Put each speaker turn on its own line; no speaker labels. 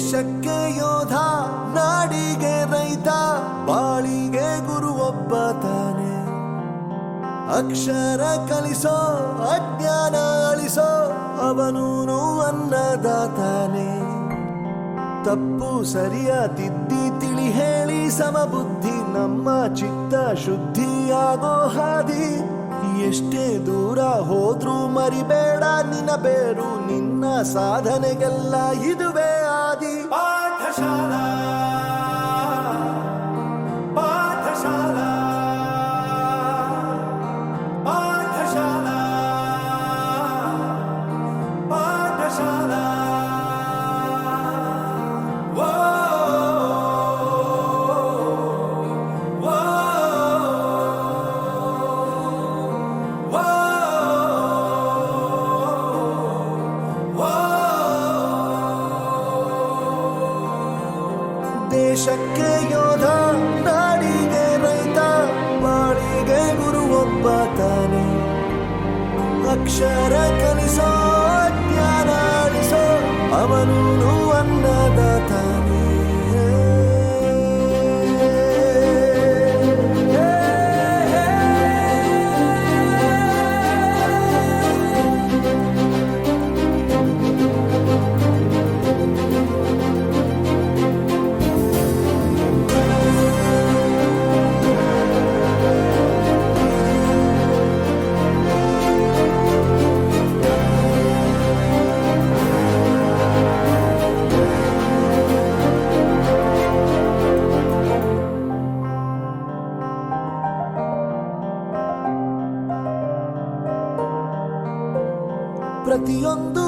ದೇಶಕ್ಕೆ ಯೋಧ, ನಾಡಿಗೆ ರೈತ, ಬಾಳಿಗೆ ಗುರು ಒಬ್ಬ ತಾನೆ. ಅಕ್ಷರ ಕಲಿಸೋ, ಅಜ್ಞಾನ ಅಳಿಸೋ, ಅವನೂನು ಅನ್ನದಾತಾನೆ. ತಪ್ಪು ಸರಿಯ ತಿದ್ದಿ ತಿಳಿ ಹೇಳಿ ಸಮಬುದ್ಧಿ, ನಮ್ಮ ಚಿತ್ತ ಶುದ್ಧಿಯಾಗೋ ಹಾದಿ. ಎಷ್ಟೇ ದೂರ ಹೋದ್ರೂ ಮರಿಬೇಡ ನಿನ್ನ ಬೇರು, ನಿನ್ನ ಸಾಧನೆಗೆಲ್ಲ ಇದುವೇ ಆದಿ. ಪಾಠಶಾಲಾ ಪಾಠಶಾಲಾ ಪಾಠಶಾಲಾ ಪಾಠಶಾಲಾ. ದೇಶಕ್ಕೆ ಯೋಧ, ನಾಡಿಗೆ ರೈತ, ಬಾಳಿಗೆ ಗುರು ಒಬ್ಬ ತಾನೆ. ಅಕ್ಷರ ಕಲಿಸೋ, ಜ್ಞಾನ ಅಳಿಸೋ, ಅವನೂನು ಅನ್ನದಾತಾನೆ. ಪ್ರತಿಯೊಂದು